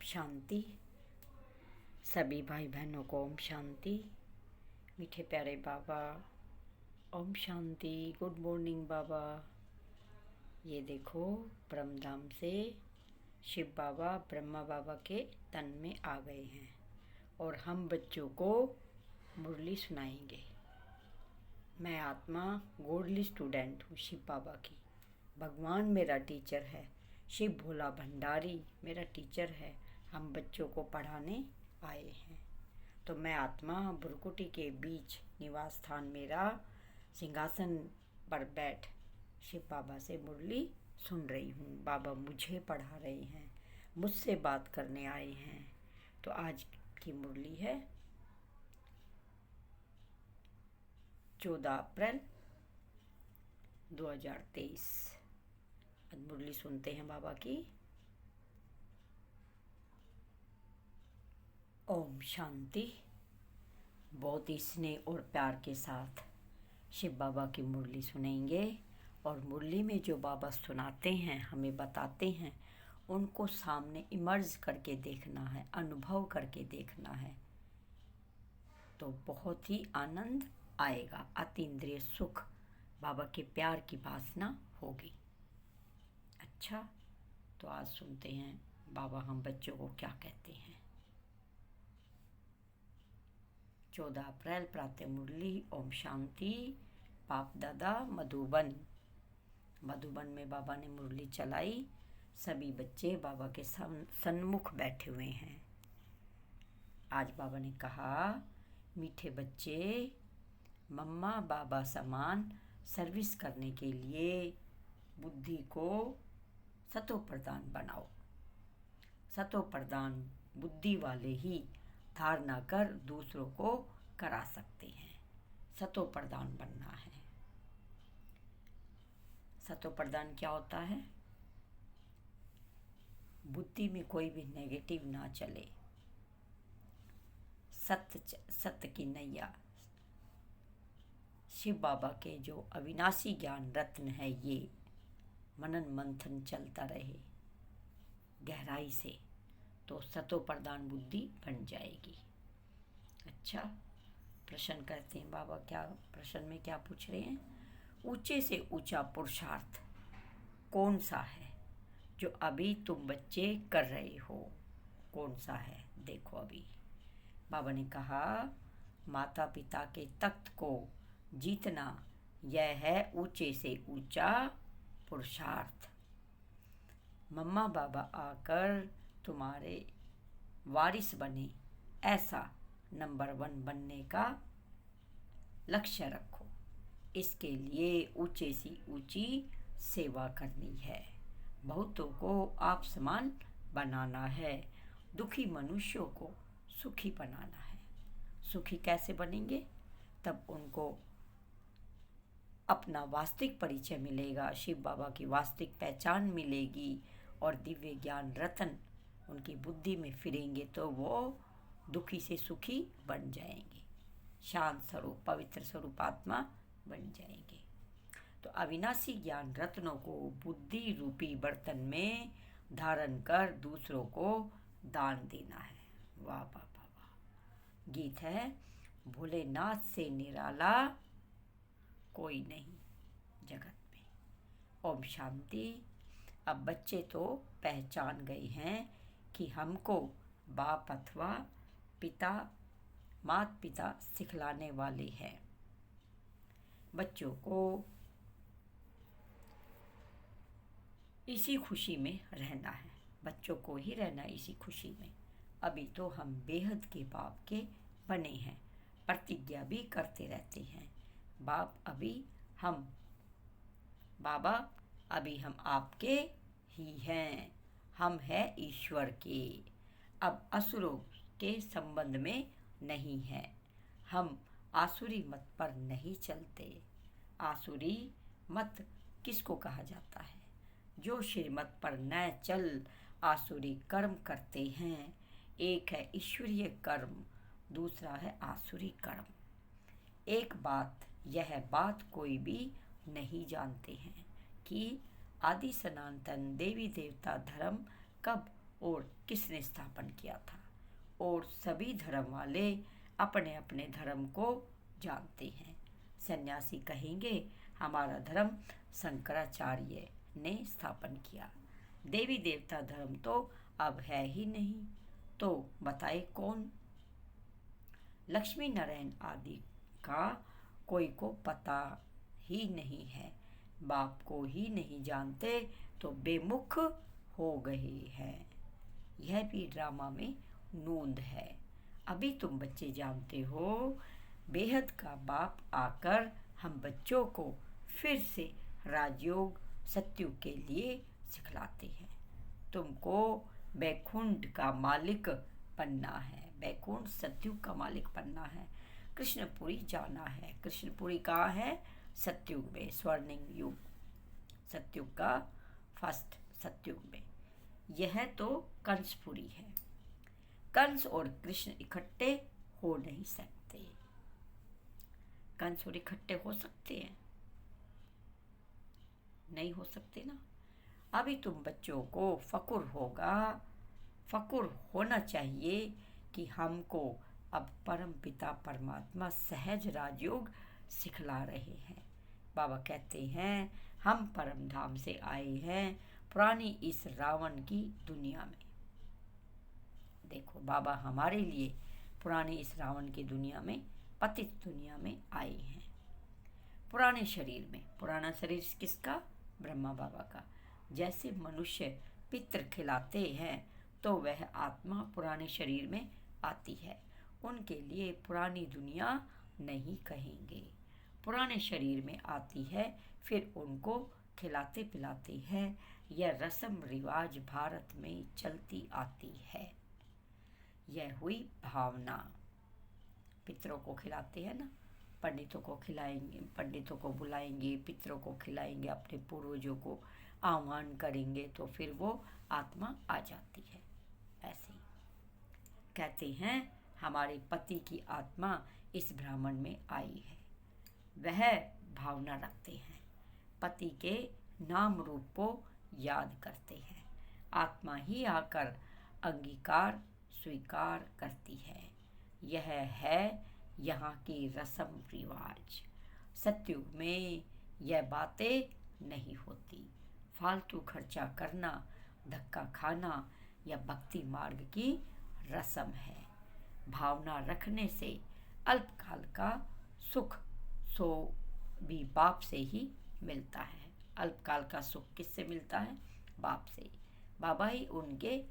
शांति। सभी भाई बहनों को ओम शांति। मीठे प्यारे बाबा, ओम शांति। गुड मॉर्निंग बाबा। ये देखो, ब्रह्मधाम से शिव बाबा ब्रह्मा बाबा के तन में आ गए हैं और हम बच्चों को मुरली सुनाएंगे। मैं आत्मा गोल्डली स्टूडेंट हूँ शिव बाबा की। भगवान मेरा टीचर है, शिव भोला भंडारी मेरा टीचर है। हम बच्चों को पढ़ाने आए हैं। तो मैं आत्मा भ्रुकुटी के बीच निवास स्थान मेरा सिंहासन पर बैठ शिव बाबा से मुरली सुन रही हूँ। बाबा मुझे पढ़ा रहे हैं, मुझसे बात करने आए हैं। तो आज की मुरली है 14 अप्रैल 2023। आज मुरली सुनते हैं बाबा की। ओम शांति। बहुत ही स्नेह और प्यार के साथ शिव बाबा की मुरली सुनेंगे। और मुरली में जो बाबा सुनाते हैं, हमें बताते हैं, उनको सामने इमर्ज करके देखना है, अनुभव करके देखना है। तो बहुत ही आनंद आएगा, अतीन्द्रिय सुख, बाबा के प्यार की वासना होगी। अच्छा, तो आज सुनते हैं बाबा हम बच्चों को क्या कहते हैं। 14 अप्रैल प्रातः मुरली। ओम शांति। बाप दादा मधुबन में बाबा ने मुरली चलाई। सभी बच्चे बाबा के सन्मुख बैठे हुए हैं। आज बाबा ने कहा, मीठे बच्चे, मम्मा बाबा समान सर्विस करने के लिए बुद्धि को सतो प्रधान बनाओ। सतो प्रधान बुद्धि वाले ही धारणा कर दूसरों को करा सकते हैं। सतो प्रधान बनना है। सतो प्रधान क्या होता है? बुद्धि में कोई भी नेगेटिव ना चले। सत्य की नैया, शिव बाबा के जो अविनाशी ज्ञान रत्न है, ये मनन मंथन चलता रहे गहराई से, तो सतो प्रधान बुद्धि बन जाएगी। अच्छा, प्रश्न करते हैं बाबा। क्या प्रश्न में क्या पूछ रहे हैं? ऊंचे से ऊंचा पुरुषार्थ कौन सा है जो अभी तुम बच्चे कर रहे हो? कौन सा है? देखो, अभी बाबा ने कहा, माता पिता के तख्त को जीतना, यह है ऊंचे से ऊंचा पुरुषार्थ। मम्मा बाबा आकर तुम्हारे वारिस बने, ऐसा नंबर 1 बनने का लक्ष्य रखो। इसके लिए ऊंचे से ऊंची सेवा करनी है। बहुतों को आप समान बनाना है। दुखी मनुष्यों को सुखी बनाना है। सुखी कैसे बनेंगे? तब उनको अपना वास्तविक परिचय मिलेगा, शिव बाबा की वास्तविक पहचान मिलेगी और दिव्य ज्ञान रतन उनकी बुद्धि में फिरेंगे, तो वो दुखी से सुखी बन जाएंगे। शांत स्वरूप, पवित्र स्वरूप आत्मा बन जाएंगे। तो अविनाशी ज्ञान रत्नों को बुद्धि रूपी बर्तन में धारण कर दूसरों को दान देना है। वाह वाह वाह वाह। गीत है, भोलेनाथ से निराला कोई नहीं जगत में। ओम शांति। अब बच्चे तो पहचान गए हैं कि हमको बाप अथवा माता पिता सिखलाने वाले हैं। बच्चों को इसी खुशी में रहना है। बच्चों को ही रहना इसी खुशी में। अभी तो हम बेहद के बाप के बने हैं, प्रतिज्ञा भी करते रहते हैं। बाबा अभी हम आपके ही हैं, हम हैं ईश्वर के। अब असुरों के संबंध में नहीं है। हम आसुरी मत पर नहीं चलते। आसुरी मत किसको कहा जाता है? जो श्रीमत पर न चल आसुरी कर्म करते हैं। एक है ईश्वरीय कर्म, दूसरा है आसुरी कर्म। एक बात, यह बात कोई भी नहीं जानते हैं कि आदि सनातन देवी देवता धर्म कब और किसने स्थापन किया था। और सभी धर्म वाले अपने अपने धर्म को जानते हैं। सन्यासी कहेंगे हमारा धर्म शंकराचार्य ने स्थापन किया। देवी देवता धर्म तो अब है ही नहीं, तो बताए कौन। लक्ष्मी नारायण आदि का कोई को पता ही नहीं है। बाप को ही नहीं जानते तो बेमुख हो गए हैं। यह भी ड्रामा में नोंद है। अभी तुम बच्चे जानते हो, बेहद का बाप आकर हम बच्चों को फिर से राजयोग सत्युग के लिए सिखलाते हैं। तुमको बैकुंठ का मालिक बनना है, बैकुंठ सत्युग का मालिक बनना है। कृष्णपुरी जाना है। कृष्णपुरी कहाँ है? सत्युग में, स्वर्णिम युग, सत्युग का फर्स्ट सत्युग में। यह तो कंसपुरी है। कंस और कृष्ण इकट्ठे हो नहीं सकते। कंस और इकट्ठे हो सकते हैं? नहीं हो सकते ना। अभी तुम बच्चों को फकुर होना चाहिए कि हमको अब परम पिता परमात्मा सहज राजयोग सिखला रहे हैं। बाबा कहते हैं हम परम धाम से आए हैं, पुरानी इस रावण की दुनिया में। देखो, बाबा हमारे लिए पुरानी इस रावण की दुनिया में, पतित दुनिया में आए हैं। पुराने शरीर में, पुराना शरीर किसका? ब्रह्मा बाबा का। जैसे मनुष्य पितृ खिलाते हैं तो वह आत्मा पुराने शरीर में आती है। उनके लिए पुरानी दुनिया नहीं कहेंगे, पुराने शरीर में आती है, फिर उनको खिलाते पिलाते हैं। यह रस्म रिवाज भारत में चलती आती है। यह हुई भावना। पितरों को खिलाते हैं ना, पंडितों को खिलाएंगे, पंडितों को बुलाएंगे, पितरों को खिलाएंगे, अपने पूर्वजों को आह्वान करेंगे तो फिर वो आत्मा आ जाती है। ऐसे ही कहते हैं हमारे पति की आत्मा इस ब्राह्मण में आई है। वह भावना रखते हैं, पति के नाम रूप को याद करते हैं। आत्मा ही आकर अंगीकार स्वीकार करती है। यह है यहाँ की रस्म रिवाज। सत्युग में यह बातें नहीं होती। फालतू खर्चा करना, धक्का खाना या भक्ति मार्ग की रस्म है। भावना रखने से अल्पकाल का सुख सो भी बाप से ही मिलता है। अल्पकाल का सुख किससे मिलता है? बाप से। बाबा ही उनके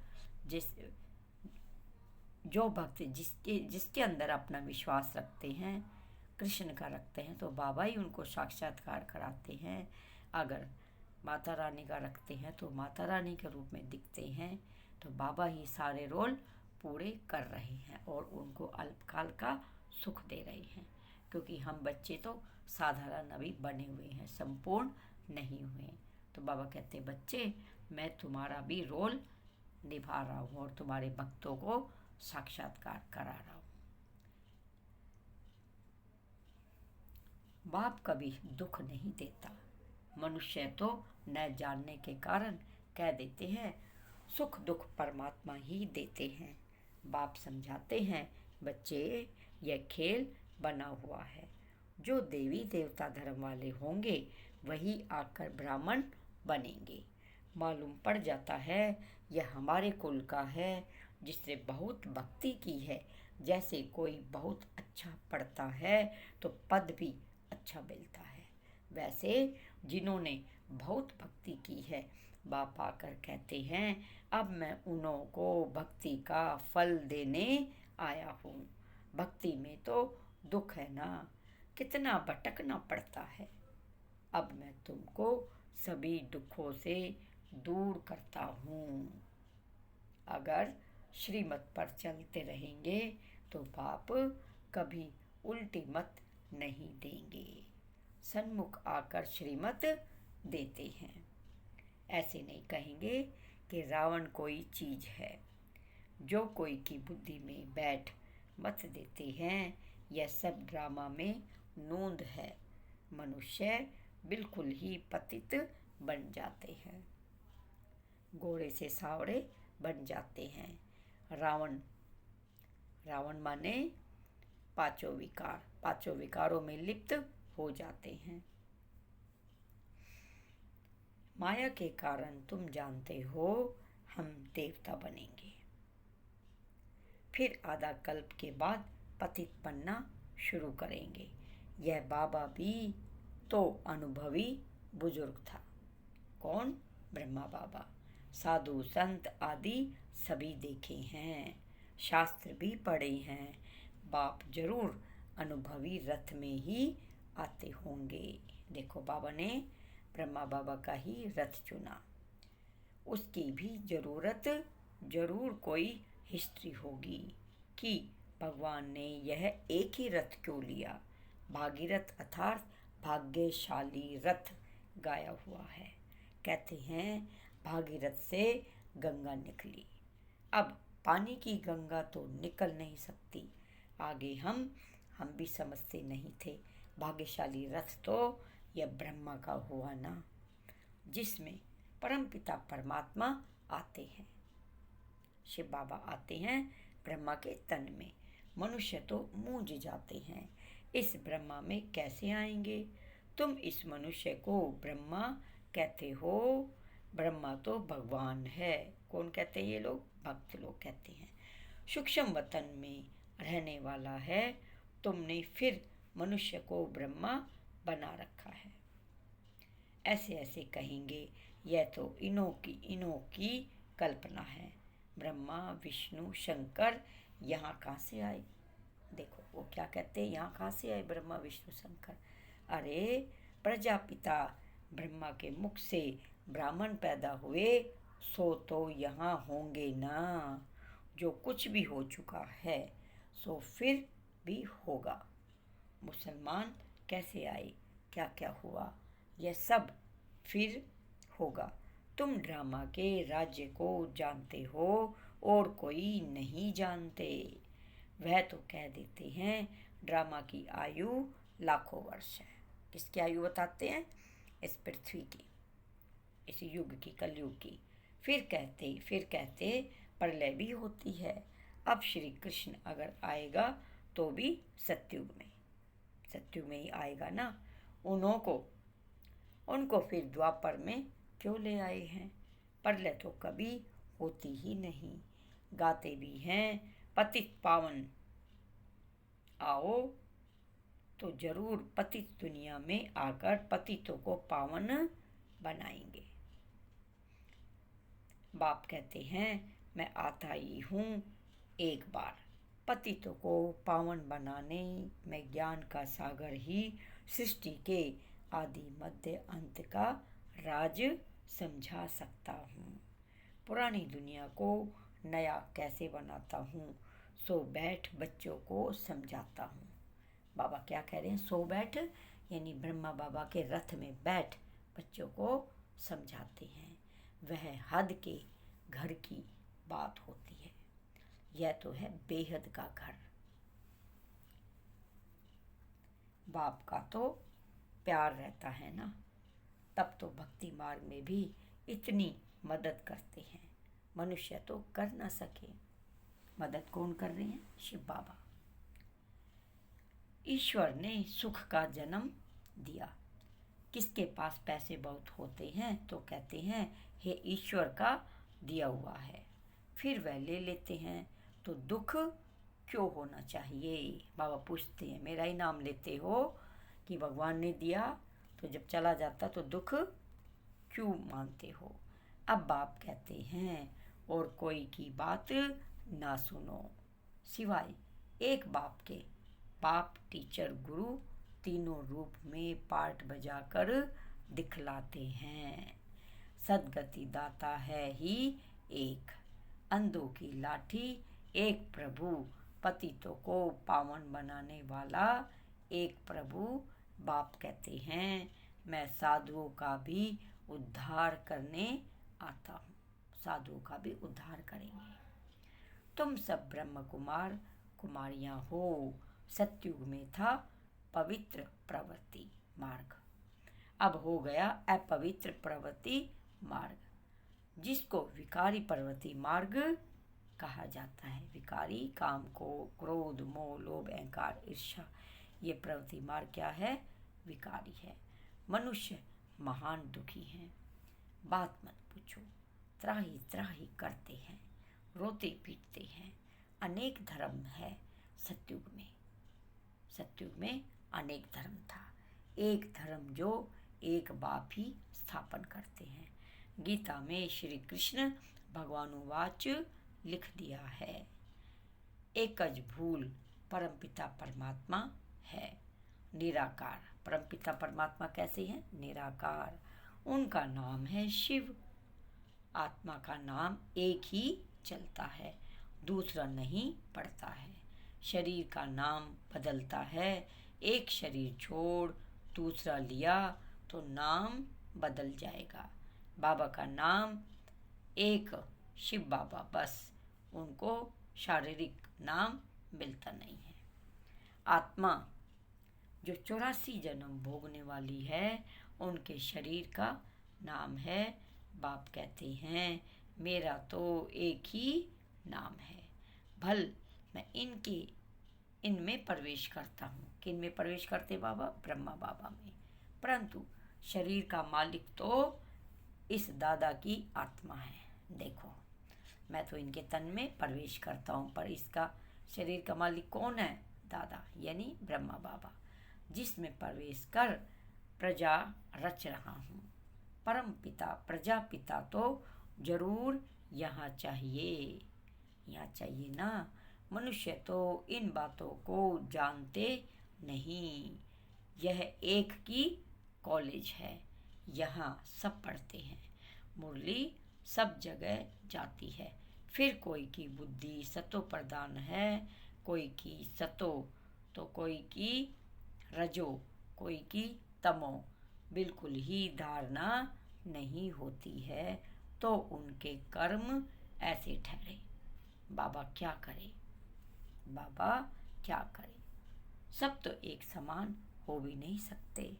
जो भक्त जिसके अंदर अपना विश्वास रखते हैं, कृष्ण का रखते हैं, तो बाबा ही उनको साक्षात्कार कराते हैं। अगर माता रानी का रखते हैं तो माता रानी के रूप में दिखते हैं। तो बाबा ही सारे रोल पूरे कर रहे हैं और उनको अल्पकाल का सुख दे रहे हैं। क्योंकि हम बच्चे तो साधारण अभी बने हुए हैं, संपूर्ण नहीं हुए। तो बाबा कहते बच्चे, मैं तुम्हारा भी रोल निभा रहा हूँ और तुम्हारे भक्तों को साक्षात्कार करा रहा हूँ। बाप कभी दुख नहीं देता। मनुष्य तो न जानने के कारण कह देते हैं सुख दुख परमात्मा ही देते हैं। बाप समझाते हैं बच्चे, यह खेल बना हुआ है। जो देवी देवता धर्म वाले होंगे वही आकर ब्राह्मण बनेंगे। मालूम पड़ जाता है यह हमारे कुल का है, जिसने बहुत भक्ति की है। जैसे कोई बहुत अच्छा पढ़ता है तो पद भी अच्छा मिलता है, वैसे जिन्होंने बहुत भक्ति की है, बाप आकर कहते हैं अब मैं उन्हों को भक्ति का फल देने आया हूँ। भक्ति में तो दुख है ना, कितना भटकना पड़ता है। अब मैं तुमको सभी दुखों से दूर करता हूँ। अगर श्रीमत पर चलते रहेंगे तो बाप कभी उल्टी मत नहीं देंगे, सन्मुख आकर श्रीमत देते हैं। ऐसे नहीं कहेंगे कि रावण कोई चीज है। जो कोई की बुद्धि में बैठ मत देते हैं, यह सब ड्रामा में नोंद है। मनुष्य बिल्कुल ही पतित बन जाते हैं। घोड़े से सांवरे बन जाते हैं। रावण, रावण माने पांचों विकारों में लिप्त हो जाते हैं। माया के कारण तुम जानते हो हम देवता बनेंगे, फिर आधा कल्प के बाद पतित बनना शुरू करेंगे। यह बाबा भी तो अनुभवी बुजुर्ग था। कौन? ब्रह्मा बाबा। साधु संत आदि सभी देखे हैं, शास्त्र भी पढ़े हैं। बाप जरूर अनुभवी रथ में ही आते होंगे। देखो, बाबा ने ब्रह्मा बाबा का ही रथ चुना। उसकी भी जरूर कोई हिस्ट्री होगी कि भगवान ने यह एक ही रथ क्यों लिया। भागीरथ अर्थात भाग्यशाली रथ गाया हुआ है। कहते हैं भागीरथ से गंगा निकली। अब पानी की गंगा तो निकल नहीं सकती। आगे हम भी समझते नहीं थे। भाग्यशाली रथ तो यह ब्रह्मा का हुआ ना, जिसमें परमपिता परमात्मा आते हैं। शिव बाबा आते हैं ब्रह्मा के तन में। मनुष्य तो मूंझ जाते हैं, इस ब्रह्मा में कैसे आएंगे। तुम इस मनुष्य को ब्रह्मा कहते हो। ब्रह्मा तो भगवान है। कौन कहते हैं? ये लोग भक्त लोग कहते हैं। सूक्ष्म वतन में रहने वाला है। तुमने फिर मनुष्य को ब्रह्मा बना रखा है। ऐसे ऐसे कहेंगे, यह तो इन्हों की कल्पना है। ब्रह्मा विष्णु शंकर यहाँ कहाँ से आए? देखो वो क्या कहते हैं, यहाँ कहाँ से आए ब्रह्मा विष्णु शंकर? अरे प्रजापिता ब्रह्मा के मुख से ब्राह्मण पैदा हुए, सो तो यहाँ होंगे ना। जो कुछ भी हो चुका है सो फिर भी होगा। मुसलमान कैसे आए, क्या क्या हुआ, यह सब फिर होगा। तुम ड्रामा के राज्य को जानते हो और कोई नहीं जानते। वह तो कह देते हैं ड्रामा की आयु लाखों वर्ष है। किसकी आयु बताते हैं? इस पृथ्वी की, इस युग की, कलयुग की। फिर कहते प्रलय भी होती है। अब श्री कृष्ण अगर आएगा तो भी सत्युग में ही आएगा ना। उनको फिर द्वापर में क्यों ले आए हैं? प्रलय तो कभी होती ही नहीं। गाते भी हैं पतित पावन आओ, तो जरूर पतित दुनिया में आकर पतितों को पावन बनाएंगे। बाप कहते हैं मैं आता ही हूँ एक बार पतितों को पावन बनाने। मैं ज्ञान का सागर ही सृष्टि के आदि मध्य अंत का राज समझा सकता हूँ। पुरानी दुनिया को नया कैसे बनाता हूँ, सो बैठ बच्चों को समझाता हूँ। बाबा क्या कह रहे हैं? सो बैठ, यानी ब्रह्मा बाबा के रथ में बैठ बच्चों को समझाते हैं। वह हद के घर की बात होती है। यह तो है बेहद का घर। बाप का तो प्यार रहता है ना, तब तो भक्ति मार्ग में भी इतनी मदद करते हैं। मनुष्य तो कर ना सके। मदद कौन कर रहे हैं? शिव बाबा। ईश्वर ने सुख का जन्म दिया। किसके पास पैसे बहुत होते हैं तो कहते हैं हे ईश्वर का दिया हुआ है, फिर वह ले लेते हैं। तो दुख क्यों होना चाहिए? बाबा पूछते हैं मेरा ही नाम लेते हो कि भगवान ने दिया, तो जब चला जाता तो दुख क्यों मानते हो? अब बाप कहते हैं और कोई की बात ना सुनो सिवाय एक बाप के। बाप टीचर गुरु तीनों रूप में पार्ट बजाकर दिखलाते हैं। सदगति दाता है ही एक, अंधों की लाठी एक प्रभु, पतितों को पावन बनाने वाला एक प्रभु। बाप कहते हैं मैं साधुओं का भी उद्धार करने आता हूँ। साधुओं का भी उद्धार करेंगे। तुम सब ब्रह्म कुमार कुमारियाँ हो। सतयुग में था पवित्र प्रवृत्ति मार्ग, अब हो गया अपवित्र प्रवृत्ति मार्ग। जिसको विकारी प्रवृत्ति मार्ग कहा जाता है। विकारी काम को क्रोध, मोह, लोभ, अहंकार, ईर्ष्या, ये प्रवृत्ति मार्ग क्या है? विकारी है। मनुष्य महान दुखी हैं, बात मत पूछो, त्राही त्राही करते हैं, रोते पीटते हैं। अनेक धर्म है सतयुग में। सतयुग में अनेक धर्म था, एक धर्म जो एक बाप ही स्थापन करते हैं। गीता में श्री कृष्ण भगवानुवाच लिख दिया है, एकज भूल परमपिता परमात्मा है निराकार। परमपिता परमात्मा कैसे हैं? निराकार। उनका नाम है शिव। आत्मा का नाम एक ही चलता है, दूसरा नहीं पड़ता है। शरीर का नाम बदलता है, एक शरीर छोड़ दूसरा लिया तो नाम बदल जाएगा। बाबा का नाम एक, शिव बाबा, बस। उनको शारीरिक नाम मिलता नहीं है। आत्मा जो 84 जन्म भोगने वाली है, उनके शरीर का नाम है, बाप कहते हैं मेरा तो एक ही नाम है। भल मैं इनमें प्रवेश करता हूँ। किन में प्रवेश करते बाबा? ब्रह्मा बाबा में। परंतु शरीर का मालिक तो इस दादा की आत्मा है। देखो, मैं तो इनके तन में प्रवेश करता हूँ, पर इसका शरीर का मालिक कौन है? दादा, यानी ब्रह्मा बाबा, जिसमें प्रवेश कर प्रजा रच रहा हूँ। परम पिता, प्रजापिता तो जरूर यहाँ चाहिए, यहाँ चाहिए ना। मनुष्य तो इन बातों को जानते नहीं। यह एक की कॉलेज है, यहाँ सब पढ़ते हैं। मुरली सब जगह जाती है। फिर कोई की बुद्धि सतो प्रधान है, कोई की सतो तो कोई की रजो, कोई की तमो। बिल्कुल ही धारणा नहीं होती है तो उनके कर्म ऐसे ठहरे। बाबा क्या करे? बाबा क्या करे? सब तो एक समान हो भी नहीं सकते।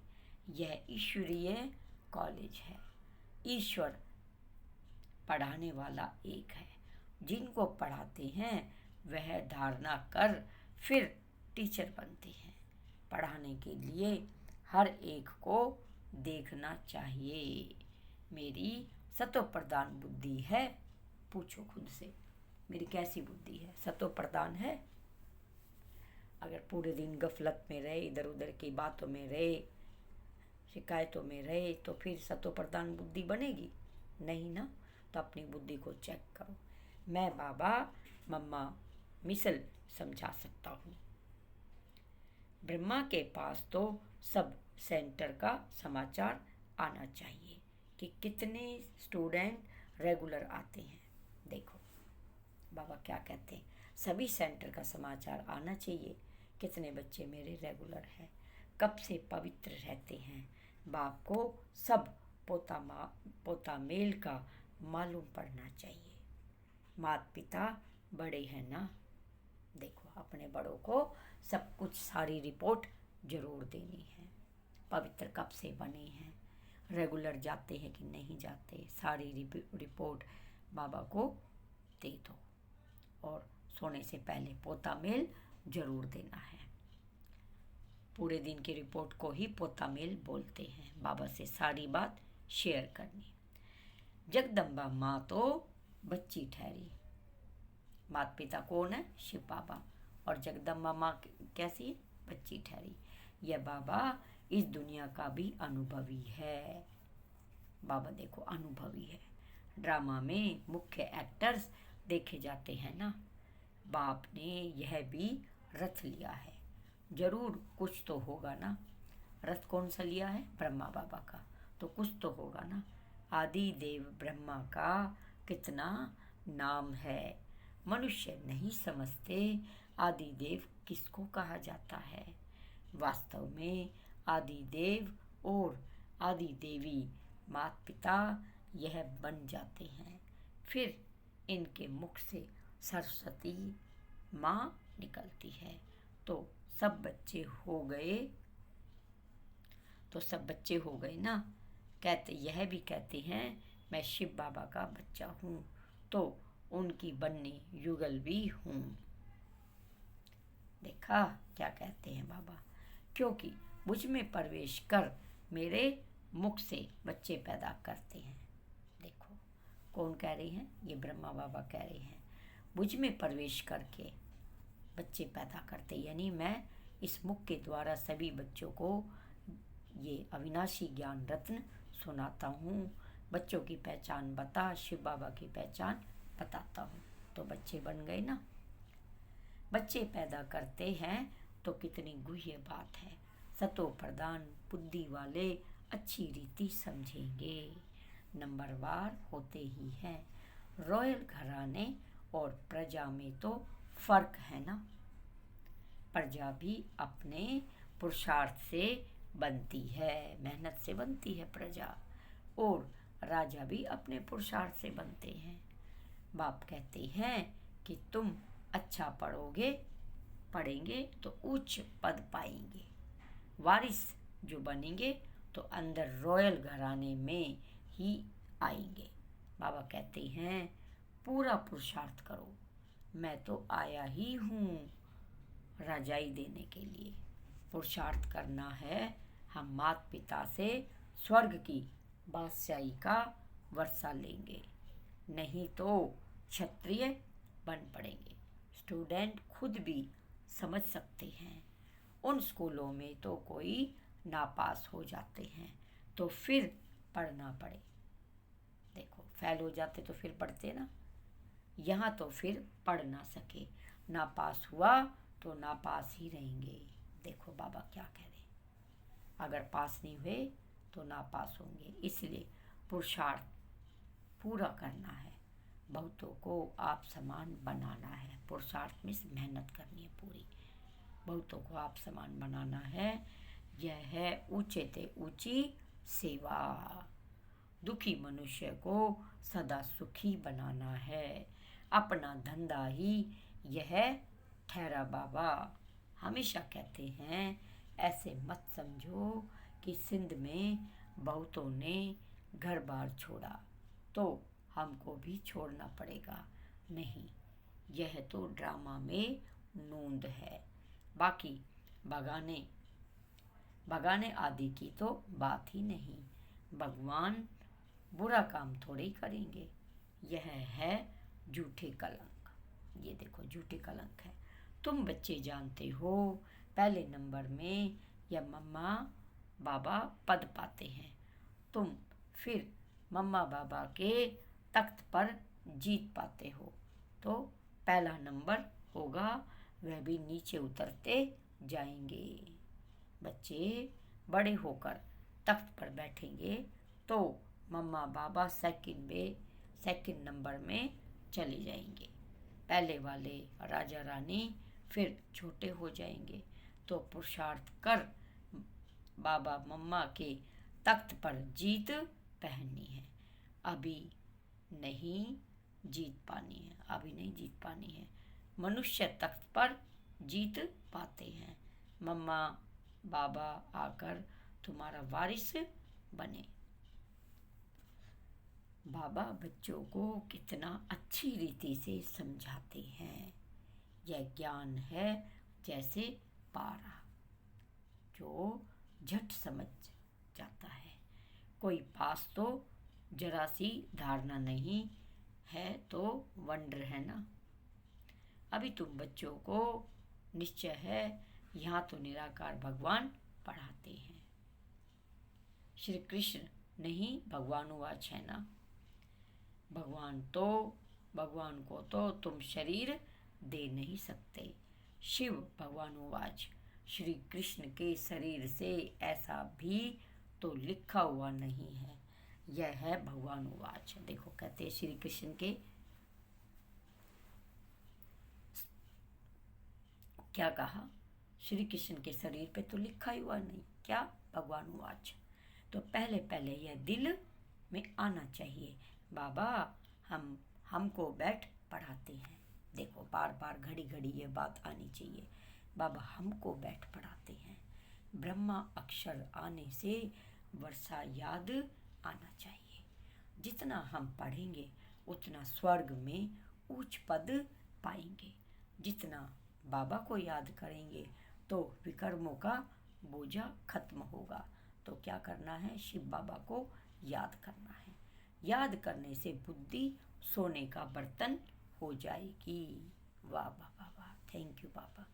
यह ईश्वरीय कॉलेज है। ईश्वर पढ़ाने वाला एक है। जिनको पढ़ाते हैं वह धारणा कर फिर टीचर बनते हैं। पढ़ाने के लिए हर एक को देखना चाहिए। मेरी सतो प्रधान बुद्धि है? पूछो खुद से, मेरी कैसी बुद्धि है? सतो प्रधान है? अगर पूरे दिन गफलत में रहे, इधर उधर की बातों में रहे, शिकायतों में रहे, तो फिर सतो प्रधान बुद्धि बनेगी नहीं ना। तो अपनी बुद्धि को चेक करो। मैं बाबा मम्मा मिसल समझा सकता हूँ। ब्रह्मा के पास तो सब सेंटर का समाचार आना चाहिए कि कितने स्टूडेंट रेगुलर आते हैं। देखो बाबा क्या कहते हैं, सभी सेंटर का समाचार आना चाहिए। कितने बच्चे मेरे रेगुलर हैं, कब से पवित्र रहते हैं। बाप को सब पोता मेल का मालूम पड़ना चाहिए। माता पिता बड़े हैं ना, देखो अपने बड़ों को सब कुछ सारी रिपोर्ट जरूर देनी है। पवित्र कब से बने हैं, रेगुलर जाते हैं कि नहीं जाते, सारी रिपोर्ट बाबा को दे दो। और सोने से पहले पोता मेल जरूर देना है। पूरे दिन की रिपोर्ट को ही पोता मेल बोलते हैं। बाबा से सारी बात शेयर करनी। जगदम्बा माँ तो बच्ची ठहरी। माता पिता कौन है? शिव बाबा। और जगदम्बा माँ कैसी है? बच्ची ठहरी। यह बाबा इस दुनिया का भी अनुभवी है। बाबा देखो अनुभवी है। ड्रामा में मुख्य एक्टर्स देखे जाते हैं ना। बाप ने यह भी रथ लिया है, जरूर कुछ तो होगा ना। रथ कौन सा लिया है? ब्रह्मा बाबा का, तो कुछ तो होगा ना। आदि देव ब्रह्मा का कितना नाम है। मनुष्य नहीं समझते आदि देव किसको कहा जाता है। वास्तव में आदि देव और आदि देवी माता पिता यह बन जाते हैं। फिर इनके मुख से सरस्वती माँ निकलती है तो सब बच्चे हो गए ना। कहते यह भी कहते हैं मैं शिव बाबा का बच्चा हूँ तो उनकी बननी युगल भी हूँ। देखा क्या कहते हैं बाबा, क्योंकि मुझ में प्रवेश कर मेरे मुख से बच्चे पैदा करते हैं। देखो कौन कह रहे हैं, ये ब्रह्मा बाबा कह रहे हैं, मुझ में प्रवेश करके बच्चे पैदा करते, यानी मैं इस मुख के द्वारा सभी बच्चों को ये अविनाशी ज्ञान रत्न सुनाता हूँ। बच्चों की पहचान बता, शिव बाबा की पहचान बताता हूँ। तो बच्चे बन गए ना। बच्चे पैदा करते हैं तो कितनी गुह्य बात है। सतो प्रधान बुद्धि वाले अच्छी रीति समझेंगे। नंबरवार होते ही हैं। रॉयल घराने और प्रजा में तो फर्क है ना। प्रजा भी अपने पुरुषार्थ से बनती है, मेहनत से बनती है प्रजा, और राजा भी अपने पुरुषार्थ से बनते हैं। बाप कहते हैं कि तुम अच्छा पढ़ेंगे तो उच्च पद पाएंगे। वारिस जो बनेंगे तो अंदर रॉयल घराने में ही आएंगे। बाबा कहते हैं पूरा पुरुषार्थ करो, मैं तो आया ही हूँ राजाई देने के लिए। पुरुषार्थ करना है, हम माता पिता से स्वर्ग की बादशाही का वर्षा लेंगे, नहीं तो क्षत्रिय बन पड़ेंगे। स्टूडेंट खुद भी समझ सकते हैं, उन स्कूलों में तो कोई नापास हो जाते हैं तो फिर पढ़ना पड़े। देखो फेल हो जाते तो फिर पढ़ते ना, यहाँ तो फिर पढ़ ना सके, नापास हुआ तो नापास ही रहेंगे। देखो बाबा क्या कह रहे, अगर पास नहीं हुए तो नापास होंगे। इसलिए पुरुषार्थ पूरा करना है, बहुतों को आप समान बनाना है। पुरुषार्थ में मेहनत करनी है पूरी, बहुतों को आप समान बनाना है। यह है ऊंचे ते ऊंची सेवा। दुखी मनुष्य को सदा सुखी बनाना है, अपना धंधा ही यह ठहरा। बाबा हमेशा कहते हैं ऐसे मत समझो कि सिंध में बहुतों ने घर बार छोड़ा तो हमको भी छोड़ना पड़ेगा। नहीं, यह तो ड्रामा में नूंद है, बाकी भगाने आदि की तो बात ही नहीं। भगवान बुरा काम थोड़े ही करेंगे। यह है झूठे कलंक। ये देखो झूठे कलंक है। तुम बच्चे जानते हो पहले नंबर में या मम्मा बाबा पद पाते हैं, तुम फिर मम्मा बाबा के तख्त पर जीत पाते हो तो पहला नंबर होगा, वह भी नीचे उतरते जाएंगे। बच्चे बड़े होकर तख्त पर बैठेंगे तो मम्मा बाबा सेकंड नंबर में चले जाएंगे। पहले वाले राजा रानी फिर छोटे हो जाएंगे। तो पुरुषार्थ कर बाबा मम्मा के तख्त पर जीत पहननी है। अभी नहीं जीत पानी है। मनुष्य तख्त पर जीत पाते हैं। मम्मा बाबा आकर तुम्हारा वारिस बने। बाबा बच्चों को कितना अच्छी रीति से समझाते हैं। यह ज्ञान है जैसे पारा जो झट समझ जाता है। कोई पास तो जरा सी धारणा नहीं है तो वंडर है ना। अभी तुम बच्चों को निश्चय है यहाँ तो निराकार भगवान पढ़ाते हैं। श्री कृष्ण नहीं भगवानुवाच है ना। भगवान को तो तुम शरीर दे नहीं सकते। शिव भगवानुवाच, श्री कृष्ण के शरीर से ऐसा भी तो लिखा हुआ नहीं है। यह है भगवानुवाच। देखो कहते हैं श्री कृष्ण के क्या कहा, श्री कृष्ण के शरीर पे तो लिखा ही हुआ नहीं, क्या भगवानुवाच। तो पहले यह दिल में आना चाहिए। बाबा हमको बैठ पढ़ाते हैं। देखो बार बार घड़ी ये बात आनी चाहिए। बाबा हमको बैठ पढ़ाते हैं। ब्रह्मा अक्षर आने से वर्षा याद आना चाहिए। जितना हम पढ़ेंगे उतना स्वर्ग में उच्च पद पाएंगे। जितना बाबा को याद करेंगे तो विकर्मों का बोझा खत्म होगा। तो क्या करना है? शिव बाबा को याद करना है। याद करने से बुद्धि सोने का बर्तन हो जाएगी। वाह वाह वाह वाह, थैंक यू बाबा।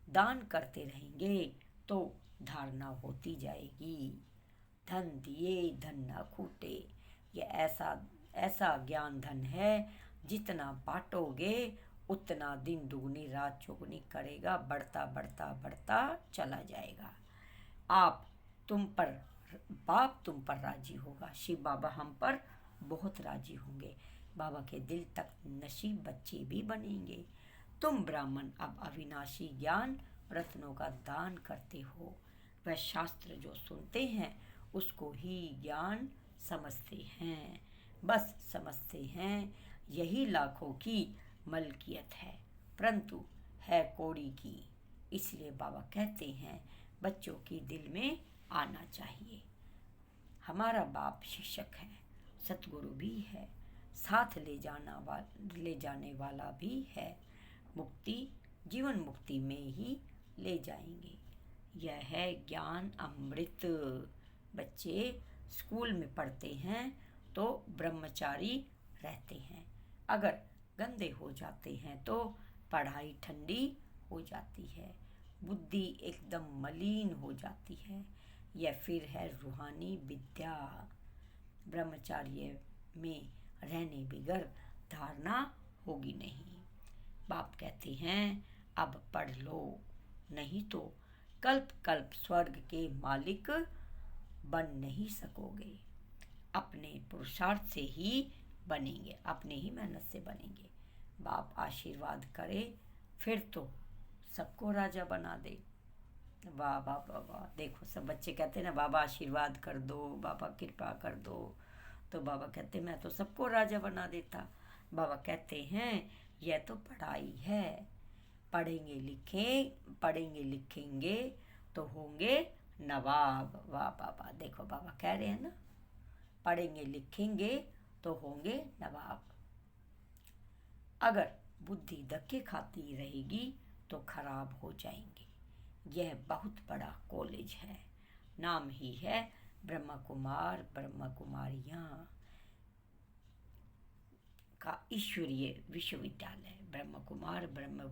दान करते रहेंगे तो धारणा होती जाएगी। धन दिए धन न खूटे, ये ऐसा ऐसा ज्ञान धन है, जितना बांटोगे उतना दिन दुगनी रात चौगुनी करेगा, बढ़ता बढ़ता बढ़ता चला जाएगा। आप तुम पर बाप तुम पर राजी होगा। शिव बाबा हम पर बहुत राजी होंगे। बाबा के दिल तक नसीब बच्चे भी बनेंगे। तुम ब्राह्मण अब अविनाशी ज्ञान रत्नों का दान करते हो। वह शास्त्र जो सुनते हैं उसको ही ज्ञान समझते हैं, बस समझते हैं। यही लाखों की मलकियत है, परंतु है कौड़ी की। इसलिए बाबा कहते हैं बच्चों की दिल में आना चाहिए। हमारा बाप शिक्षक है, सतगुरु भी है, साथ ले जाने वाला भी है। मुक्ति जीवन मुक्ति में ही ले जाएंगे। यह है ज्ञान अमृत। बच्चे स्कूल में पढ़ते हैं तो ब्रह्मचारी रहते हैं। अगर गंदे हो जाते हैं तो पढ़ाई ठंडी हो जाती है, बुद्धि एकदम मलिन हो जाती है। यह फिर है रूहानी विद्या। ब्रह्मचार्य में रहने बिगर धारणा होगी नहीं। बाप कहते हैं अब पढ़ लो, नहीं तो कल्प कल्प स्वर्ग के मालिक बन नहीं सकोगे। अपने पुरुषार्थ से ही बनेंगे, अपने ही मेहनत से बनेंगे। बाप आशीर्वाद करे फिर तो सबको राजा बना दे। वाह वाह वाह वाह। देखो सब बच्चे कहते हैं ना बाबा आशीर्वाद कर दो, बाबा कृपा कर दो। तो बाबा कहते मैं तो सबको राजा बना देता। बाबा कहते हैं यह तो पढ़ाई है। पढ़ेंगे लिखेंगे तो होंगे नवाब। वाह बाबा, देखो बाबा कह रहे हैं ना, पढ़ेंगे लिखेंगे तो होंगे नवाब। अगर बुद्धि धक्के खाती रहेगी तो खराब हो जाएंगे। यह बहुत बड़ा कॉलेज है, नाम ही है ब्रह्मा कुमार ब्रह्मा कुमारियाँ का ईश्वरीय विश्वविद्यालय। ब्रह्मा कुमार ब्रह्मा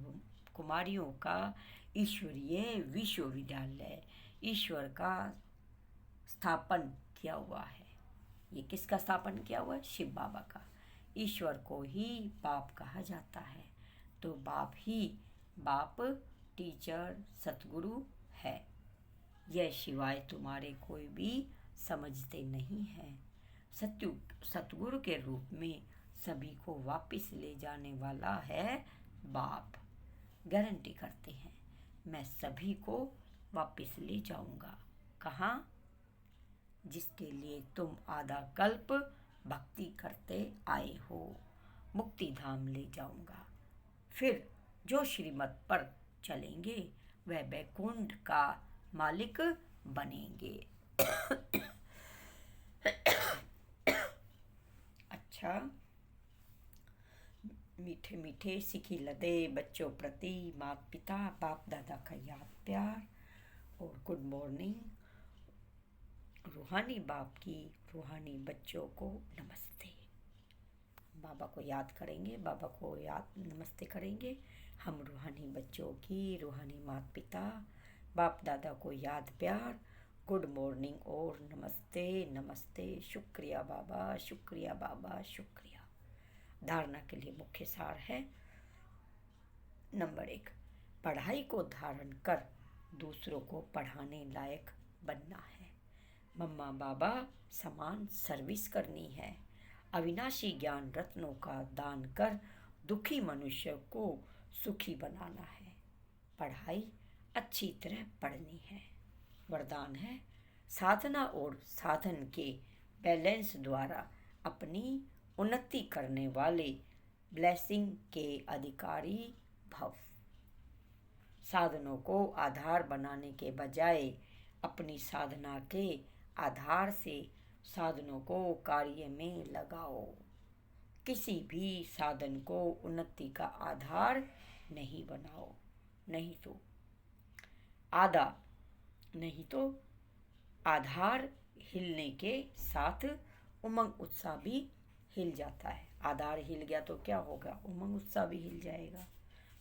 कुमारियों का ईश्वरीय विश्वविद्यालय। ईश्वर का स्थापन किया हुआ है। ये किसका स्थापन किया हुआ है? शिव बाबा का। ईश्वर को ही बाप कहा जाता है, तो बाप टीचर सतगुरु है। यह शिवाय तुम्हारे कोई भी समझते नहीं है। सतगुरु के रूप में सभी को वापस ले जाने वाला है बाप। गारंटी करते हैं मैं सभी को वापस ले जाऊंगा। कहाँ? जिसके लिए तुम आधा कल्प भक्ति करते आए हो, मुक्ति धाम ले जाऊंगा। फिर जो श्रीमत पर चलेंगे वह बैकुंठ का मालिक बनेंगे। अच्छा, मीठे मीठे सिखी लदे बच्चों प्रति माता पिता बाप दादा का याद प्यार और गुड मॉर्निंग। रूहानी बाप की रूहानी बच्चों को नमस्ते। बाबा को याद करेंगे, बाबा को याद नमस्ते करेंगे। हम रूहानी बच्चों की रूहानी माता पिता बाप दादा को याद प्यार, गुड मॉर्निंग और नमस्ते नमस्ते। शुक्रिया बाबा, शुक्रिया बाबा, शुक्रिया। धारणा के लिए मुख्य सार है। नंबर 1, पढ़ाई को धारण कर दूसरों को पढ़ाने लायक बनना है। मम्मा बाबा समान सर्विस करनी है। अविनाशी ज्ञान रत्नों का दान कर दुखी मनुष्य को सुखी बनाना है। पढ़ाई अच्छी तरह पढ़नी है। वरदान है साधना और साधन के बैलेंस द्वारा अपनी उन्नति करने वाले ब्लेसिंग के अधिकारी भव। साधनों को आधार बनाने के बजाय अपनी साधना के आधार से साधनों को कार्य में लगाओ। किसी भी साधन को उन्नति का आधार नहीं बनाओ, नहीं तो आधार हिलने के साथ उमंग उत्साह भी हिल जाता है। आधार हिल गया तो क्या होगा? उमंग उत्साह भी हिल जाएगा,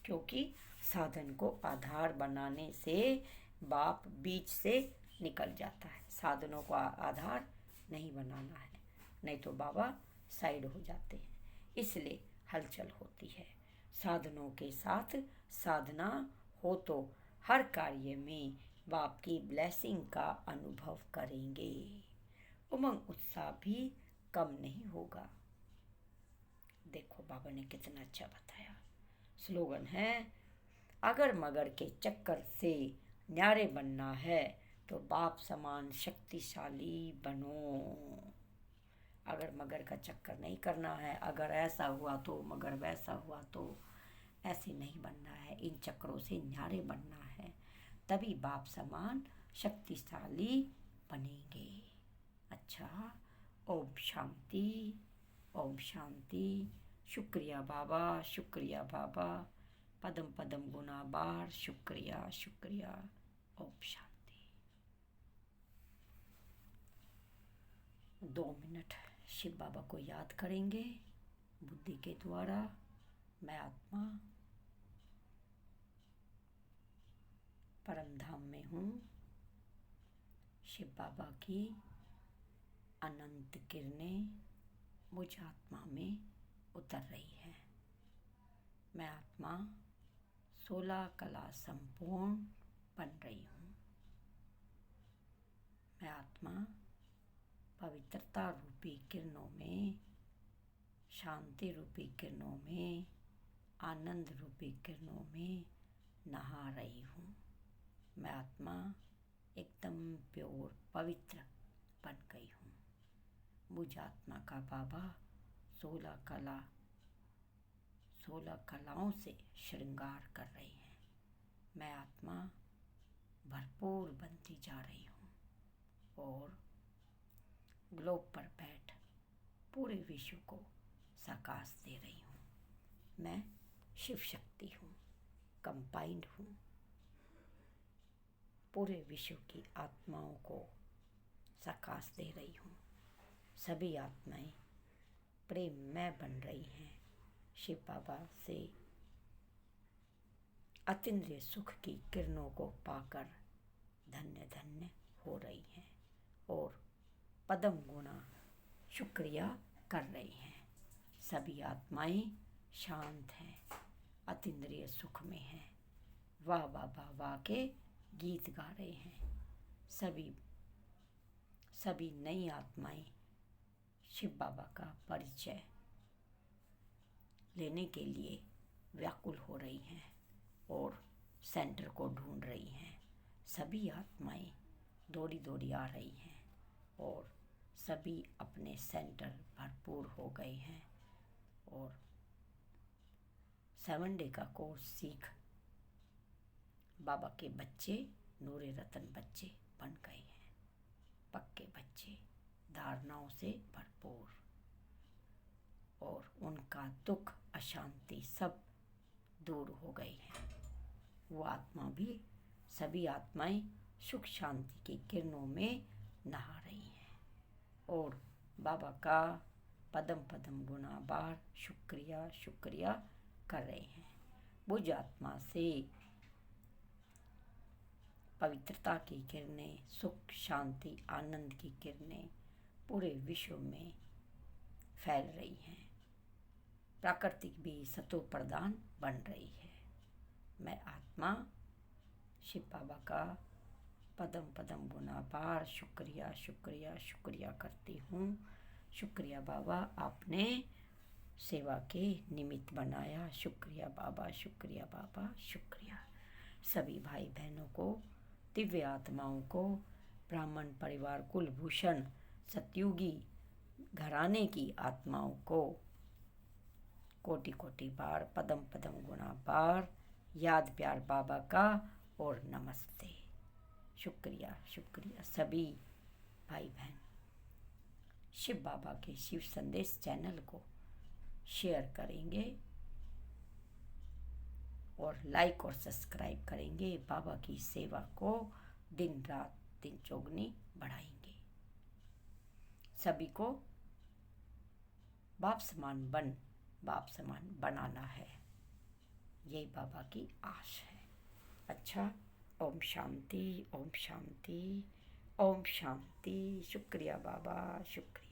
क्योंकि साधन को आधार बनाने से बाप बीच से निकल जाता है। साधनों को आधार नहीं बनाना है, नहीं तो बाबा साइड हो जाते हैं। इसलिए हलचल होती है। साधनों के साथ साधना हो तो हर कार्य में बाप की ब्लेसिंग का अनुभव करेंगे। उमंग उत्साह भी कम नहीं होगा। देखो बाबा ने कितना अच्छा बताया। स्लोगन है, अगर मगर के चक्कर से न्यारे बनना है तो बाप समान शक्तिशाली बनो। अगर मगर का चक्कर नहीं करना है, अगर ऐसा हुआ तो, मगर वैसा हुआ तो, ऐसे नहीं बनना है। इन चक्रों से न्यारे बनना है, तभी बाप समान शक्तिशाली बनेंगे। अच्छा, ओम शांति, ओम शांति। शुक्रिया बाबा, शुक्रिया बाबा, पदम पदम गुना बार शुक्रिया शुक्रिया। ओम शांति। 2 मिनट शिव बाबा को याद करेंगे बुद्धि के द्वारा। मैं आत्मा परम धाम में हूँ। शिव बाबा की अनंत किरणें मुझ आत्मा में उतर रही है। मैं आत्मा 16 कला संपूर्ण बन रही हूँ। मैं आत्मा पवित्रता रूपी किरणों में, शांति रूपी किरणों में, आनंद रूपी किरणों में नहा रही हूँ। मैं आत्मा एकदम प्योर पवित्र बन गई हूँ। मुझ आत्मा का बाबा 16 कलाओं से श्रृंगार कर रही हैं। मैं आत्मा भरपूर बनती जा रही हूँ और ग्लोब पर बैठ पूरे विश्व को प्रकाश दे रही हूँ। मैं शिव शक्ति हूँ, कंबाइंड हूँ। पूरे विश्व की आत्माओं को प्रकाश दे रही हूँ। सभी आत्माएं प्रेममय बन रही हैं। शिव बाबा से अतीन्द्रिय सुख की किरणों को पाकर धन्य धन्य हो रही हैं और पदम गुना शुक्रिया कर रही हैं। सभी आत्माएं शांत हैं, अतीन्द्रिय सुख में हैं, वाह वाह वाह वाह के गीत गा रहे हैं। सभी नई आत्माएं शिव बाबा का परिचय लेने के लिए व्याकुल हो रही हैं और सेंटर को ढूंढ रही हैं। सभी आत्माएं दौड़ी दौड़ी आ रही हैं और सभी अपने सेंटर भरपूर हो गए हैं और 7 डे का कोर्स सीख बाबा के बच्चे नूरे रतन बच्चे बन गए हैं। पक्के बच्चे, धारणाओं से भरपूर, और उनका दुख अशांति सब दूर हो गई है। वो आत्मा भी, सभी आत्माएं सुख शांति की किरणों में नहा रही हैं और बाबा का पदम पदम गुना बार शुक्रिया शुक्रिया कर रहे हैं। बुझ आत्मा से पवित्रता की किरणें, सुख शांति आनंद की किरणें पूरे विश्व में फैल रही हैं। प्राकृतिक भी सतो प्रदान बन रही है। मैं आत्मा शिव बाबा का पदम पदम गुना बार शुक्रिया शुक्रिया शुक्रिया करती हूँ। शुक्रिया बाबा, आपने सेवा के निमित्त बनाया। शुक्रिया बाबा, शुक्रिया बाबा, शुक्रिया। सभी भाई बहनों को, दिव्य आत्माओं को, ब्राह्मण परिवार कुलभूषण सतयुगी घराने की आत्माओं को कोटि कोटि बार पदम पदम गुना बार याद प्यार बाबा का और नमस्ते। शुक्रिया शुक्रिया सभी भाई बहन। शिव बाबा के शिव संदेश चैनल को शेयर करेंगे और लाइक और सब्सक्राइब करेंगे, बाबा की सेवा को दिन रात दिन चौगुनी बढ़ाएंगे। सभी को बाप समान बनाना है, यही बाबा की आश है। अच्छा, ओम शांति, ओम शांति, ओम शांति। शुक्रिया बाबा, शुक्रिया।